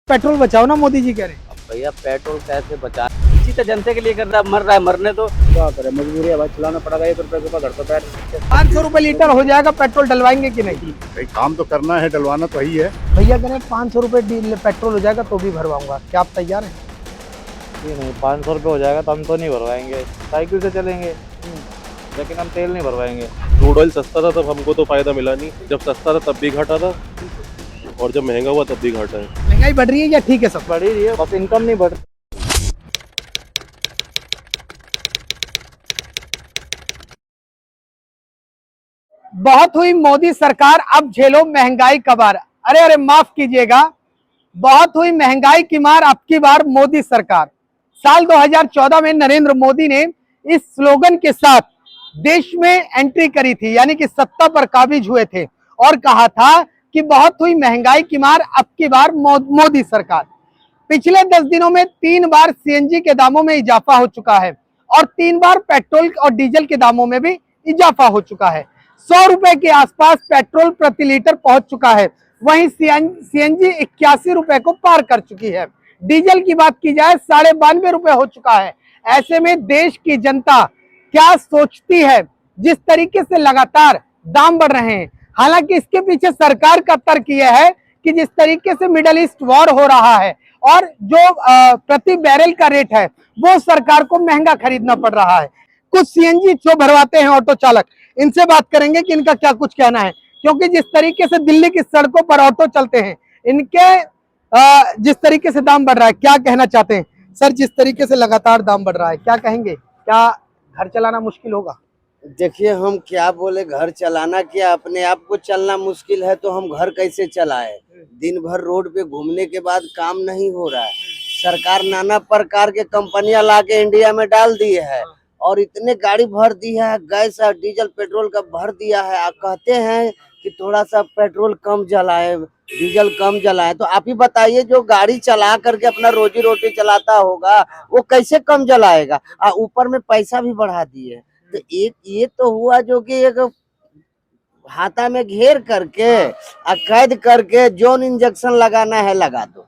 Petrol बचाओ ना, मोदी जी कह रहे हैं। भैया पेट्रोल कैसे बचा, इसी तो जनता के लिए कर रहा है, मर रहा है, मरने तो क्या करे, मजबूरी है भाई, चलाना पड़ेगा। 1 रुपए के ऊपर घर तो बैठ सकते। 500 रुपए लीटर हो जाएगा, पेट्रोल डलवाएंगे कि नहीं? भाई काम तो करना है, डलवाना तो ही है। भैया कह रहे हैं 500 रुपए पेट्रोल हो जाएगा तो भी भरवाऊंगा, क्या आप तैयार हैं? जी नहीं, 500 रुपये हो जाएगा तो हम तो नहीं भरवाएंगे, साइकिल से चलेंगे लेकिन हम तेल नहीं भरवाएंगे। क्रूड ऑयल सस्ता था तब हमको तो फायदा मिला नहीं, जब सस्ता था तब भी घटा था और जब महंगा हुआ तब भी घटा है। महंगाई बढ़ रही है या ठीक है सब? बढ़ ही रही है, बस इनकम नहीं बढ़। बहुत हुई मोदी सरकार, अब झेलो महंगाई का बार। अरे अरे माफ कीजिएगा, बहुत हुई महंगाई की मार, अब की बार मोदी सरकार। साल 2014 में नरेंद्र मोदी ने इस स्लोगन के साथ देश में एंट्री करी थी, यानी कि सत्ता पर काबिज हुए थे और कहा था कि बहुत हुई महंगाई की मार, अब की बार मोदी सरकार। पिछले 10 दिनों में 3 बार सीएनजी के दामों में इजाफा हो चुका है और 3 बार पेट्रोल और डीजल के दामों में भी इजाफा हो चुका है। 100 रुपए के आसपास पेट्रोल प्रति लीटर पहुंच चुका है, वहीं सीएनजी 81 रुपए को पार कर चुकी है। डीजल की बात की जाए 92.5 रुपए हो चुका है। ऐसे में देश की जनता क्या सोचती है, जिस तरीके से लगातार दाम बढ़ रहे हैं। हालांकि इसके पीछे सरकार का तर्क यह है कि जिस तरीके से मिडल ईस्ट वॉर हो रहा है और जो प्रति बैरल का रेट है वो सरकार को महंगा खरीदना पड़ रहा है। कुछ सीएनजी जो भरवाते हैं ऑटो चालक, इनसे बात करेंगे कि इनका क्या कुछ कहना है, क्योंकि जिस तरीके से दिल्ली की सड़कों पर ऑटो चलते हैं, इनके जिस तरीके से दाम बढ़ रहा है, क्या कहना चाहते हैं सर? जिस तरीके से लगातार दाम बढ़ रहा है, क्या कहेंगे? क्या घर चलाना मुश्किल होगा? देखिए, हम क्या बोले, घर चलाना क्या, अपने आप को चलना मुश्किल है तो हम घर कैसे चलाए? दिन भर रोड पे घूमने के बाद काम नहीं हो रहा है। सरकार नाना प्रकार के कंपनियां लाके इंडिया में डाल दी है और इतने गाड़ी भर दी है, गैस और डीजल पेट्रोल का भर दिया है। आप कहते हैं कि थोड़ा सा पेट्रोल कम जलाए, डीजल कम जलाए, तो आप ही बताइए, जो गाड़ी चला करके अपना रोजी रोटी चलाता होगा वो कैसे कम जलाएगा? ऊपर में पैसा भी बढ़ा दिए। तो एक ये तो हुआ जो कि एक हाथा में घेर करके कैद करके जोन इंजेक्शन लगाना है लगा दो,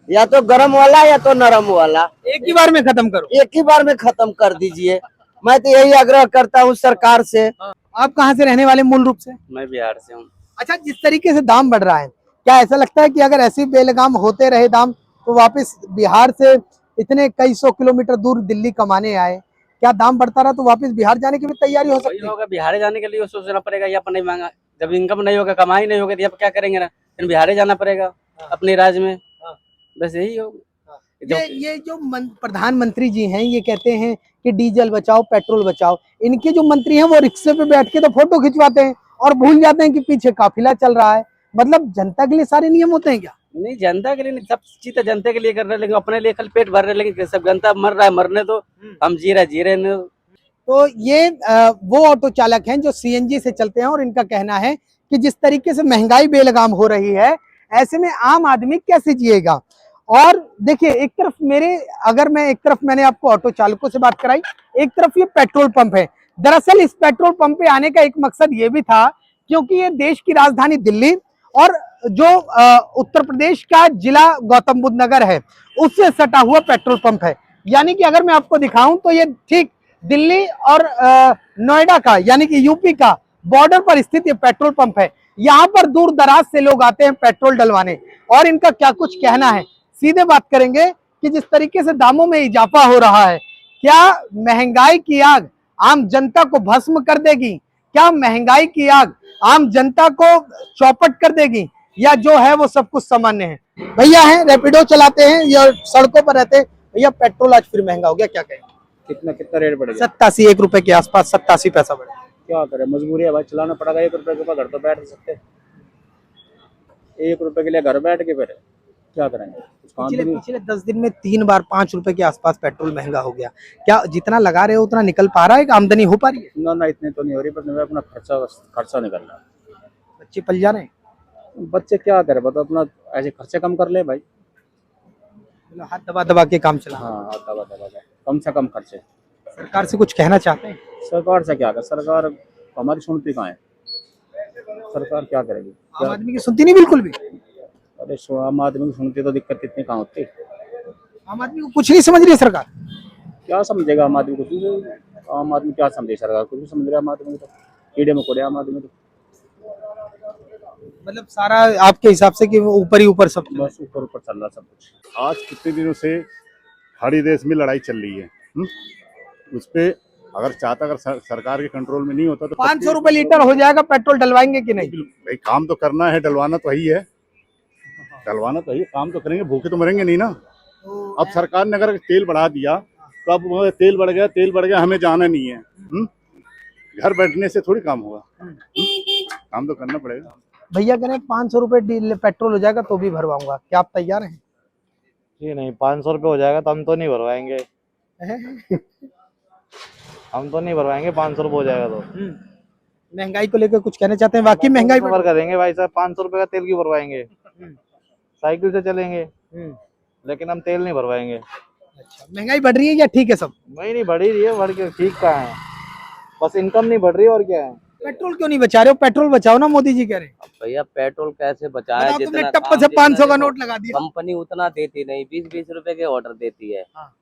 या तो गरम वाला या तो नरम वाला, एक ही बार में खत्म करो, एक ही बार में खत्म कर दीजिए। मैं तो यही आग्रह करता हूँ सरकार से। आप कहाँ से रहने वाले मूल रूप से? मैं बिहार से हूँ। अच्छा, जिस तरीके से दाम बढ़ रहा है, क्या ऐसा लगता है कि अगर ऐसे बेलगाम होते रहे दाम तो वापस बिहार से इतने कई सौ किलोमीटर दूर दिल्ली कमाने आए, क्या दाम बढ़ता रहा तो वापस बिहार जाने की भी तैयारी हो सकती है? बिहार जाने के लिए सोचना पड़ेगा, या नहीं मांगा, जब इनकम नहीं होगा, कमाई नहीं होगी तो क्या करेंगे ना, फिर बिहार जाना पड़ेगा अपने राज्य में। बस यही होगा। ये जो प्रधानमंत्री जी हैं, ये कहते हैं कि डीजल बचाओ पेट्रोल बचाओ। इनके जो मंत्री हैं वो रिक्शे पे बैठ के तो फोटो खिंचवाते हैं और भूल जाते हैं कि पीछे काफिला चल रहा है। मतलब जनता के लिए सारे नियम होते हैं क्या? नहीं, जनता के लिए नहीं, सब चीज तो जनता के लिए कर रहे हैं, लेकिन अपने लिए कल पेट भर रहे हैं, लेकिन सब जनता मर रहा है, मरने तो हम जी रहे हैं। तो ये वो ऑटो चालक हैं जो सीएनजी से चलते हैं और इनका कहना है कि जिस तरीके से महंगाई बेलगाम हो रही है, ऐसे में आम आदमी कैसे जिएगा। और देखिए, एक तरफ एक तरफ मैंने आपको ऑटो चालकों से बात कराई, एक तरफ ये पेट्रोल पंप है। दरअसल इस पेट्रोल पंप पे आने का एक मकसद ये भी था, क्योंकि ये देश की राजधानी दिल्ली और जो उत्तर प्रदेश का जिला गौतम बुद्ध नगर है उससे सटा हुआ पेट्रोल पंप है। यानी कि अगर मैं आपको दिखाऊं तो ये ठीक दिल्ली और नोएडा का, यानी कि यूपी का बॉर्डर पर स्थित ये पेट्रोल पंप है। यहाँ पर दूर दराज से लोग आते हैं पेट्रोल डलवाने, और इनका क्या कुछ कहना है, सीधे बात करेंगे कि जिस तरीके से दामों में इजाफा हो रहा है, क्या महंगाई की आग आम जनता को भस्म कर देगी? क्या महंगाई की आग आम जनता को चौपट कर देगी, या जो है वो सब कुछ सामान्य है? भैया हैं, रैपिडो चलाते हैं या सड़कों पर रहते हैं। भैया, पेट्रोल आज फिर महंगा हो गया, क्या कहें? कितना रेट बढ़ गया? 87 1 रुपए के आसपास, 87 पैसा बढ़ा। क्या करे, मजबूरी है भाई, चलाना पड़ेगा। 1 रुपए के ऊपर घर तो बैठ सकते। 1 रुपए के लिए घर बैठ के फिर क्या करेंगे? पिछले 10 दिन में 3 बार 5 रुपए के आसपास पेट्रोल महंगा हो गया। क्या जितना लगा रहे हो उतना निकल पा रहा है, आमदनी हो पा रही है? ना इतने तो नहीं हो रही, पर अपना खर्चा निकल रहा है। बच्चे पल जा रहे हैं। बच्चे क्या करे, बताओ, अपना ऐसे खर्चे कम कर ले भाई। हाथ दबा दबा के काम चला। हाँ, दबा के कम से कम खर्चे। सरकार से कुछ कहना चाहते हैं? सरकार से क्या कर, सरकार हमारी सुनती कहाँ है? सरकार क्या करेगी? आम आदमी की सुनती नहीं बिल्कुल भी। अरे आम आदमी को सुनते तो दिक्कत कितनी कहाँ होती। आम आदमी को कुछ नहीं समझ रही है सरकार। क्या समझेगा आम आदमी को, आम आदमी क्या समझे, सरकार कुछ नहीं समझ रहा आम आदमी को, तो कीड़े मकोड़े आम आदमी तो मतलब सारा आपके हिसाब से कि वो ऊपर ही ऊपर सब बस ऊपर ऊपर चल रहा सब कुछ। आज कितने दिनों से खाड़ी देश में लड़ाई चल रही है, उस पे अगर चाहता, अगर सरकार के कंट्रोल में नहीं होता तो 500 रुपए लीटर हो जाएगा, पेट्रोल डलवाएंगे कि नहीं? भाई काम तो करना है, डलवाना तो ही है, डलवाना तो ही है, काम तो करेंगे, भूखे तो मरेंगे नहीं ना। अब सरकार ने अगर तेल बढ़ा दिया तो अब वो तेल बढ़ गया, हमें जाना नहीं है। घर बैठने से थोड़ी काम होगा, काम तो करना पड़ेगा। भैया कह रहे हैं 500 रुपए पेट्रोल हो जाएगा तो भी भरवाऊंगा, क्या आप तैयार हैं? जी नहीं, 500 रुपये हो जाएगा तो हम तो नहीं भरवाएंगे। हम तो नहीं भरवाएंगे, 500 रुपये हो जाएगा तो। महंगाई को लेकर कुछ कहना चाहते हैं? वाकई महंगाई बढ़ करेंगे भाई साहब, 500 रुपये का तेल क्यों भरवाएंगे? साइकिल से चलेंगे लेकिन हम तेल नहीं भरवाएंगे। अच्छा, महंगाई बढ़ रही है या ठीक है सब? नहीं बढ़ ही रही है, बढ़ के ठीक कहाँ है, बस इनकम नहीं बढ़ रही और क्या है। पेट्रोल क्यों नहीं बचा रहे हो? पेट्रोल बचाओ ना, मोदी जी कह रहे हैं। भैया पेट्रोल कैसे बचाए? बताओ, तुमने जितना टप्प काम से जितना 500 का देखो, नोट लगा दिया। कंपनी उतना देती नहीं, 20-20 रुपए के ऑर्डर देती है। हाँ।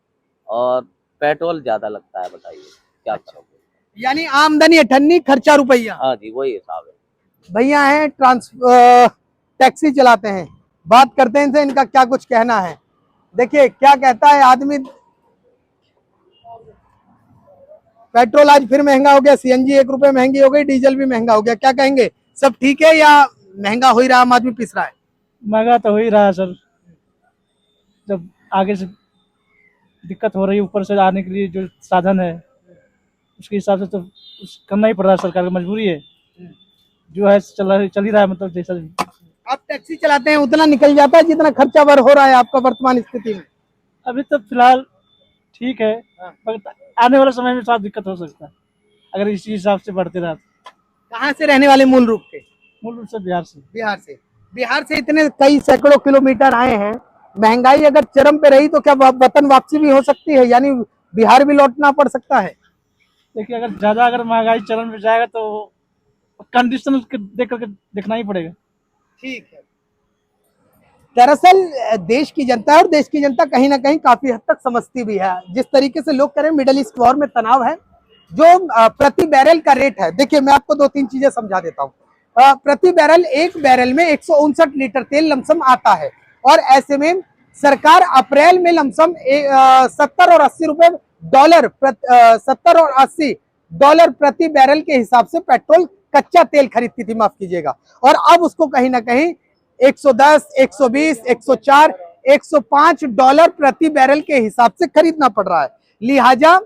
और पेट्रोल ज्यादा लगता है, बताइए क्या करोगे? यानी आमदनी 98, खर्चा रुपया। हाँ जी, वही हिसाब है। भैया हैं टैक्सी चलाते हैं, बात करते हैं इनसे, इनका क्या कुछ कहना है। देखिए क्या कहता है आदमी। पेट्रोल आज फिर महंगा हो गया, सीएनजी 1 रुपए महंगी हो गई, डीजल भी महंगा हो गया, क्या कहेंगे? सब ठीक है या महंगा हो ही रहा, आम आदमी पिस रहा है? महंगा तो हो ही रहा है सर, जब आगे से दिक्कत हो रही है, ऊपर से आने के लिए जो साधन है उसके हिसाब से तो करना ही पड़ रहा है, सरकार की मजबूरी है, जो है चल ही रहा है, मतलब जैसा भी। आप टैक्सी चलाते हैं, उतना निकल जाता है जितना खर्चा हो रहा है आपका वर्तमान स्थिति में? अभी तो फिलहाल ठीक है, मगर आने वाले समय में साथ दिक्कत हो सकता है अगर इसी हिसाब से बढ़ते रहा। कहाँ से रहने वाले मूल रूप के? मूल रूप से बिहार से। बिहार से इतने कई सैकड़ों किलोमीटर आए हैं, महंगाई अगर चरम पे रही तो क्या वतन वापसी भी हो सकती है, यानी बिहार भी लौटना पड़ सकता है? देखिए अगर महंगाई चरण में जाएगा तो कंडीशन उसके देख करके देखना ही पड़ेगा। ठीक है। दरअसल देश की जनता और देश की जनता कहीं ना कहीं काफी हद तक समझती भी है। जिस तरीके से लोग कह रहे हैं मिडिल ईस्ट वॉर में तनाव है, जो प्रति बैरल का रेट है, देखिए मैं आपको 2-3 चीजें समझा देता हूँ। प्रति बैरल, एक बैरल में 159 लीटर तेल लमसम आता है, और ऐसे में सरकार अप्रैल में लमसम 70 और 80 रुपए डॉलर 70 और 80 डॉलर प्रति बैरल के हिसाब से पेट्रोल कच्चा तेल खरीदती थी, माफ कीजिएगा, और अब उसको कहीं ना कहीं 110, 120, 104, 105 डॉलर प्रति बैरल के हिसाब से खरीदना पड़ रहा है। लिहाजा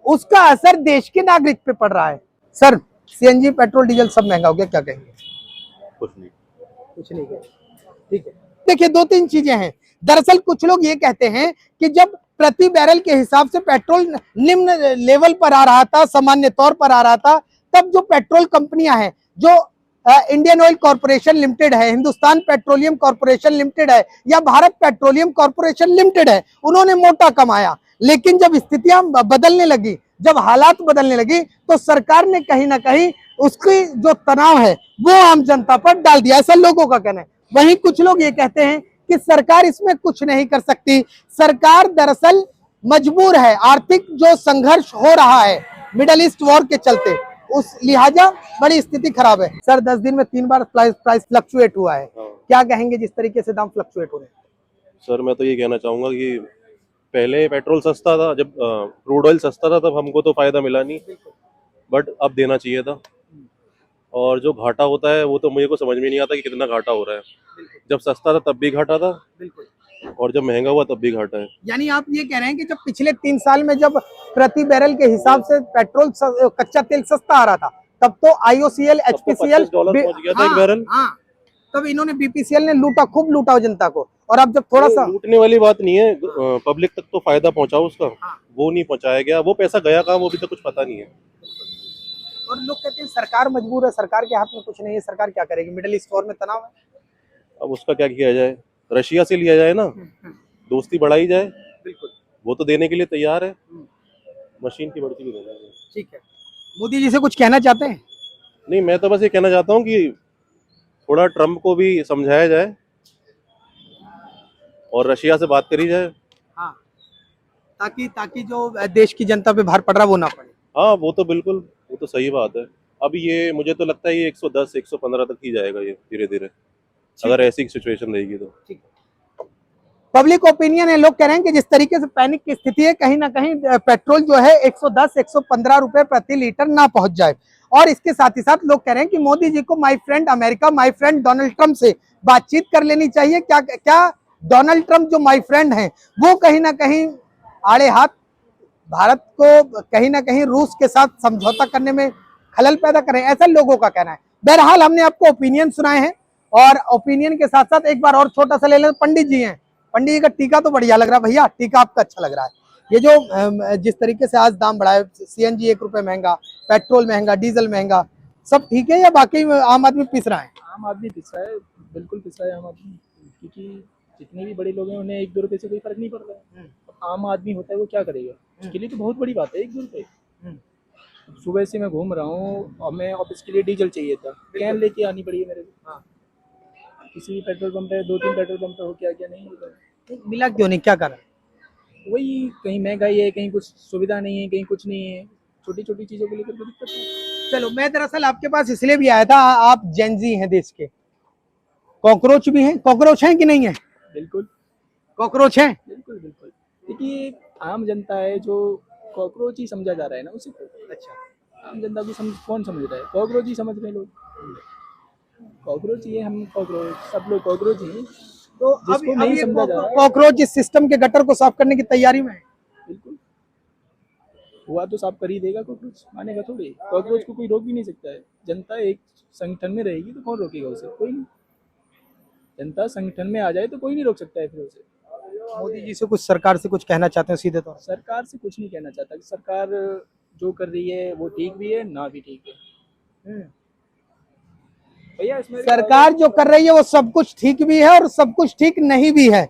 उसका असर देश के नागरिक पे पड़ रहा है। सर, सीएनजी, पेट्रोल, डीजल सब महंगा हो गया, क्या कहेंगे? कुछ नहीं ठीक है। देखिए 2-3 चीजें हैं। दरअसल कुछ लोग ये कहते हैं कि जब प्रति बैरल के हिसाब से पेट्रोल निम्न लेवल पर आ रहा था, सामान्य तौर पर आ रहा था, तब जो पेट्रोल कंपनियां हैं, जो इंडियन ऑयल कॉर्पोरेशन लिमिटेड है, हिंदुस्तान पेट्रोलियम कॉर्पोरेशन लिमिटेड है, या भारत पेट्रोलियम कॉर्पोरेशन लिमिटेड है, उन्होंने मोटा कमाया। लेकिन जब स्थितियां बदलने लगी, जब हालात बदलने लगी, तो सरकार ने कहीं ना कहीं उसकी जो तनाव है वो आम जनता पर डाल दिया, ऐसा लोगों का कहना है। वहीं कुछ लोग ये कहते हैं कि सरकार इसमें कुछ नहीं कर सकती, सरकार दरअसल मजबूर है, आर्थिक जो संघर्ष हो रहा है मिडिल ईस्ट वॉर के चलते, उस लिहाजा बड़ी स्थिति खराब है। सर 10 दिन में 3 बार प्राइस फ्लक्चुएट हुआ है, क्या कहेंगे जिस तरीके से दाम फ्लक्चुएट हो रहे हैं? सर मैं तो ये कहना चाहूंगा कि पहले पेट्रोल सस्ता था, जब क्रूड ऑयल सस्ता था तब हमको तो फायदा मिला नहीं, बट अब देना चाहिए था। और जो घाटा होता है वो तो मुझे को समझ में नहीं आता कि कितना घाटा हो रहा है। जब सस्ता था तब भी घाटा था, और जब महंगा हुआ तब भी घाटा है। यानी आप ये कह रहे हैं कि जब पिछले 3 साल में जब प्रति बैरल के हिसाब से पेट्रोल कच्चा तेल सस्ता आ रहा था, तब तो IOCL, HPCL पहुंच गया था एक बैरल। तब इन्होंने BPCL ने लूटा, खूब लूटा जनता को, और अब जब थोड़ा सा लूटने वाली बात नहीं है, पब्लिक तक तो फायदा पहुंचाओ उसका, वो नहीं पहुंचाया गया, वो पैसा गया कहाँ वो भी तो कुछ पता नहीं है। और लोग कहते हैं सरकार मजबूर है, सरकार के हाथ में कुछ नहीं है, सरकार क्या करेगी? मिडिल ईस्ट वॉर में तनाव है, अब उसका क्या किया जाए? रशिया से लिया जाए ना, दोस्ती बढ़ाई जाए, वो तो देने के लिए तैयार है, मशीन की बढ़ती भी दे जाए। ठीक है। मोदी जी से कुछ कहना चाहते हैं? नहीं, मैं तो बस ये कहना चाहता हूँ कि थोड़ा ट्रम्प को भी समझाया जाए और रशिया से बात करी जाए। हाँ, ताकि ताकि जो देश की जनता पे भार पड़ रहा वो ना पड़े। हाँ वो तो बिल्कुल, वो तो सही बात है। अब ये मुझे तो लगता है ये 110 115 तक ही जाएगा ये धीरे धीरे, अगर ऐसी सिचुएशन रहेगी तो। पब्लिक ओपिनियन है, लोग कह रहे हैं कि जिस तरीके से पैनिक की स्थिति है, कहीं ना कहीं पेट्रोल जो है 110 115 रुपए प्रति लीटर ना पहुंच जाए। और इसके साथ ही साथ लोग कह रहे हैं कि मोदी जी को my friend America, my friend Donald Trump से बातचीत कर लेनी चाहिए। क्या क्या डोनाल्ड ट्रंप जो माय फ्रेंड हैं वो कहीं ना कहीं आड़े हाथ भारत को कहीं ना कहीं रूस के साथ समझौता करने में खलल पैदा करें, ऐसा लोगों का कहना है। बहरहाल हमने आपको ओपिनियन सुनाए हैं, और ओपिनियन के साथ साथ एक बार और छोटा सा ले लें, पंडित जी हैं। पंडित जी का टीका तो बढ़िया लग रहा है भैया, टीका आपका अच्छा लग रहा है। ये जो जिस तरीके से आज दाम बढ़ा है, सीएनजी 1 रुपए महंगा, पेट्रोल महंगा, डीजल महंगा, सब ठीक है या बाकी आम आदमी पिस रहा है? आम आदमी पिस रहा है, बिल्कुल पिस रहा है आम आदमी, क्योंकि जितने भी बड़े लोग हैं उन्हें 1-2 रुपए से कोई फर्क नहीं पड़ रहा है। अब आम आदमी होता है वो क्या करेगा, उसके लिए तो बहुत बड़ी बात है 1-2 रुपए। सुबह से मैं घूम रहा हूँ और मैं ऑफिस के लिए डीजल चाहिए था, कैन लेके आनी पड़ी है मेरे को। किसी भी पेट्रोल पंप पे 2-3 पेट्रोल पंप पे हो क्या नहीं होता, मिला क्यों नहीं, क्या कारण? वही कहीं महंगाई है, कहीं कुछ सुविधा नहीं है, कहीं कुछ नहीं है, छोटी छोटी चीजों को लेकर तो दिक्कत है। चलो, मैं दरअसल आपके पास इसलिए भी आया था, आप जेनजी हैं देश के, कॉकरोच भी हैं, कॉकरोच हैं कि नहीं है? बिल्कुल कॉकरोच हैं। बिल्कुल बिल्कुल, देखिए आम जनता है जो कॉकरोच ही समझा जा रहा है ना उसे। अच्छा, आम जनता को कौन समझ रहा है? कॉकरोच ही समझ रहे हैं लोग, कॉकरोच ही है, हम कॉकरोच, सब लोग कॉकरोच ही हैं। तो जिसको अभी नहीं ये समझा जा रहा है, कॉकरोच इस सिस्टम के गटर को साफ करने की तैयारी में है। बिल्कुल हुआ तो साफ कर ही देगा, कॉकरोच मानेगा थोड़ी। कॉकरोच को कोई रोक भी नहीं सकता है। जनता एक संगठन में रहेगी तो कौन रोकेगा उसे? कोई नहीं। जनता संगठन में आ जाए तो कोई नहीं रोक सकता है फिर उसे। मोदी जी से कुछ, सरकार से कुछ कहना चाहते हैं सीधे तौर पर? सरकार से कुछ नहीं कहना चाहता, सरकार जो कर रही है वो ठीक भी है ना भी ठीक है भैया। इसमें सरकार जो कर रही है वो सब कुछ ठीक भी है और सब कुछ ठीक नहीं भी है।